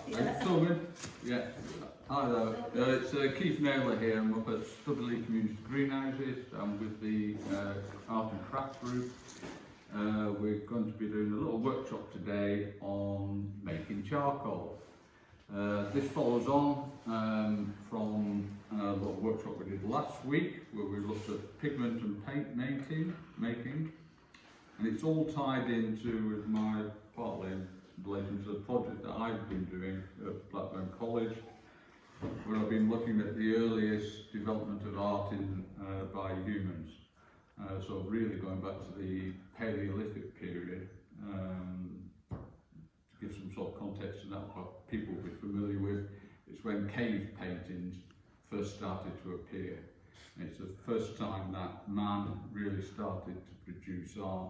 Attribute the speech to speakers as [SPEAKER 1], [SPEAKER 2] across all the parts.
[SPEAKER 1] Yeah.
[SPEAKER 2] Filming? Yeah. Hi there. It's Keith Naylor here. I'm up at Stubbylee Community Greenhouses. I'm with the Art and Craft Group. We're going to be doing a little workshop today on making charcoal. This follows on from a little workshop we did last week where we looked at pigment and paint making. And it's all tied into with my partly in relation to the project that I've been doing at Blackburn College, where I've been looking at the earliest development of art by humans. So really going back to the Paleolithic period, to give some sort of context to that, what people will be familiar with, it's when cave paintings first started to appear. And it's the first time that man really started to produce art.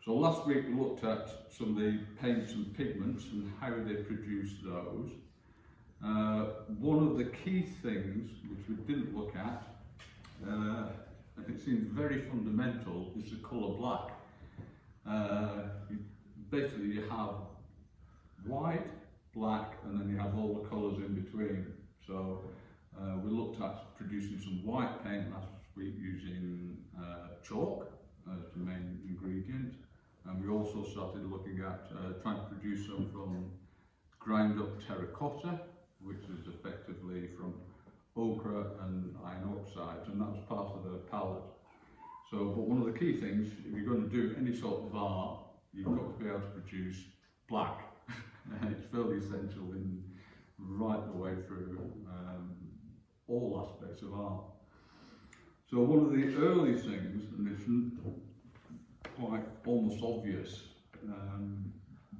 [SPEAKER 2] So last week we looked at some of the paints and pigments and how they produce those. One of the key things which we didn't look at, and it seems very fundamental, is the colour black. Basically you have white, black, and then you have all the colours in between. So we looked at producing some white paint last week using chalk as the main ingredient. And we also started looking at trying to produce some from ground up terracotta, which is effectively from ochre and iron oxide, and that's part of the palette. So, but one of the key things, if you're going to do any sort of art, you've got to be able to produce black. It's fairly essential in right the way through all aspects of art. So one of the early things, and it's quite almost obvious,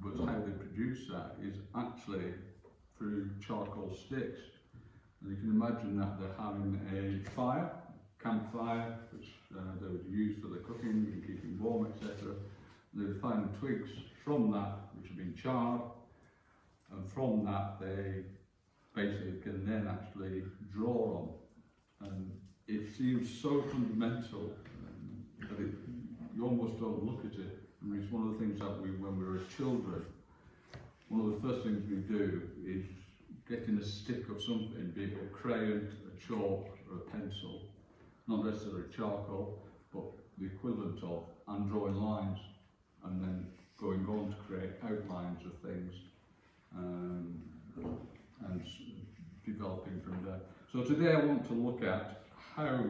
[SPEAKER 2] but how they produce that is actually through charcoal sticks. And you can imagine that they're having a fire, campfire, which they would use for the cooking and keeping warm, etc. They would find twigs from that which have been charred, and from that they basically can then actually draw on. And it seems so fundamental that you almost don't look at it. I mean, it's one of the things that when we were children, one of the first things we do is getting a stick of something, be it a crayon, a chalk, or a pencil, not necessarily charcoal, but the equivalent of, and drawing lines, and then going on to create outlines of things, and developing from there. So today I want to look at how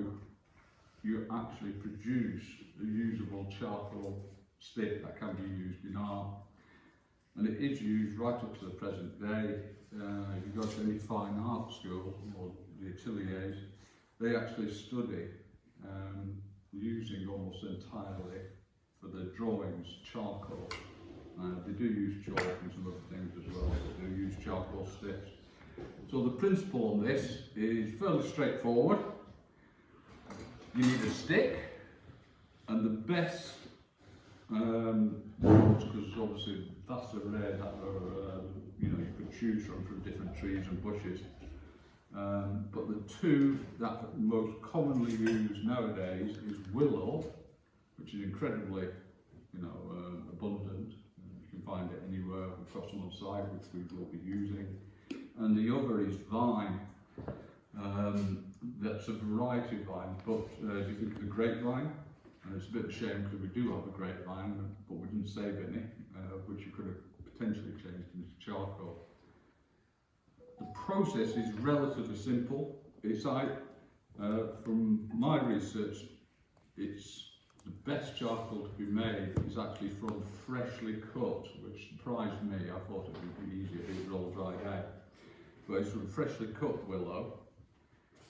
[SPEAKER 2] you actually produce a usable charcoal stick that can be used in art. And it is used right up to the present day. If you go to any fine art school or the ateliers, they actually study using almost entirely for their drawings charcoal. They do use chalk and some other things as well, but they use charcoal sticks. So the principle on this is fairly straightforward. You need a stick, and the best ones, because obviously that's a rare that are, you could choose from different trees and bushes. But the two that are most commonly used nowadays is willow, which is incredibly, abundant. You can find it anywhere across one side, which we will be using. And the other is vine. That's a variety of vine, but if you think of the grapevine, and it's a bit of a shame because we do have a grapevine, but we didn't save any, which you could have potentially changed into charcoal. The process is relatively simple. It's from my research, it's the best charcoal to be made is actually from freshly cut, which surprised me. I thought it would be easier if it was all dried out. But it's from freshly cut willow.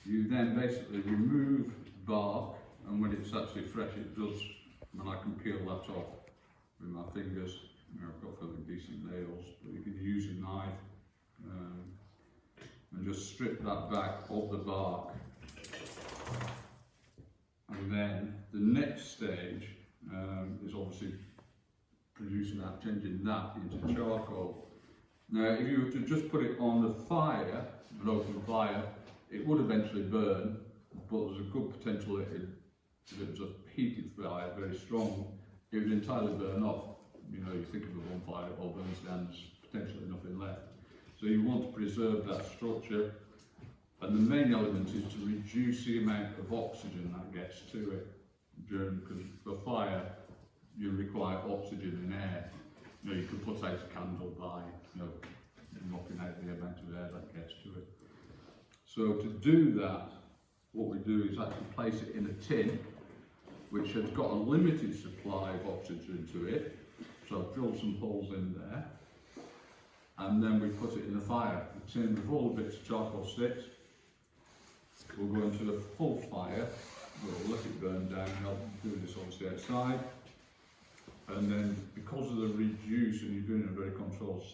[SPEAKER 2] You then basically remove the bark, and when it's actually fresh, it does, and I can peel that off with my fingers. I've got fairly decent nails, but you can use a knife and just strip that back of the bark. And then the next stage is obviously producing that, changing that into charcoal. Now, if you were to just put it on the fire, an open fire, it would eventually burn, but there's a good potential that if it was a heated fire, very strong, it would entirely burn off. You think of a bonfire, it all burns down, there's potentially nothing left. So you want to preserve that structure, and the main element is to reduce the amount of oxygen that gets to it because for fire you require oxygen and air. You know, you can put out a candle by, you know, knocking out the amount of air that gets to it. So to do that, what we do is actually place it in a tin which has got a limited supply of oxygen to it. So I've drilled some holes in there, and then we put it in the fire. The tin with all the bits of charcoal sticks. We'll go into a full fire, we'll let it burn down, and I'll do this obviously outside. And then because of the reduce, and you're doing a very controlled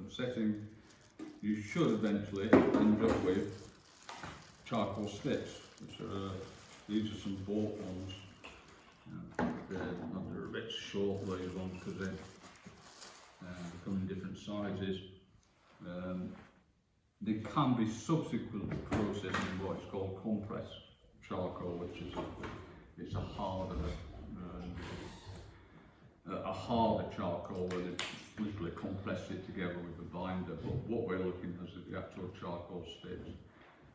[SPEAKER 2] setting, you should eventually end up with charcoal sticks, which are, these are some bought ones. They're a bit short, these ones, because they come in different sizes. They can be subsequently processed in what is called compressed charcoal, which is it's a harder charcoal where they literally compress it together with the binder. But what we're looking at is the actual charcoal sticks.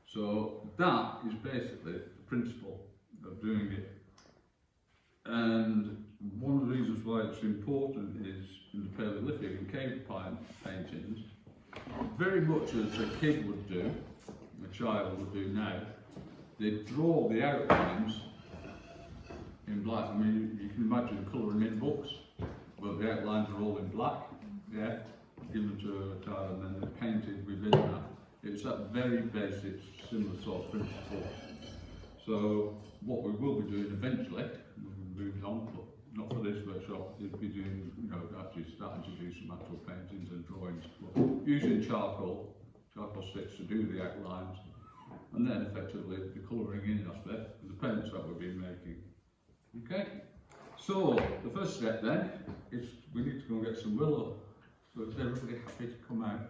[SPEAKER 2] So that is basically the principle of doing it. And one of the reasons why it's important is in the Paleolithic and cave paintings, very much as a kid would do, a child would do now, they draw the outlines in black. I mean, you can imagine colouring in books, but the outlines are all in black, yeah, given to a child, and then they're painted within that. It's that very basic, similar sort of principle. So what we will be doing eventually, we'll move on, but not for this workshop, is be doing, you know, actually starting to do some actual paintings and drawings, but using charcoal sticks to do the outlines, and then effectively the colouring in aspect of the paints that we've been making. Okay, so the first step then is we need to go and get some willow. So is everybody happy to come out?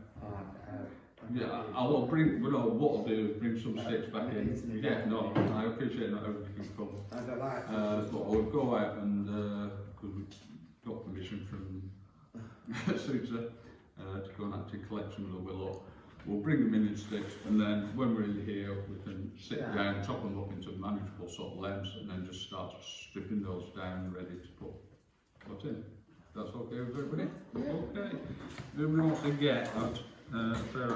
[SPEAKER 2] Yeah, I will bring, what I'll do is bring some sticks back in. Yeah, no, I appreciate not everybody can come. But we'll go out and, because we've got permission from Suter to go and actually collect some of the willow. We'll bring them in sticks, and then when we're in here, we can sit down, chop them up into manageable sort of lengths, and then just start stripping those down, ready to put in. That's okay with everybody? Yeah. Okay. Everybody wants to get at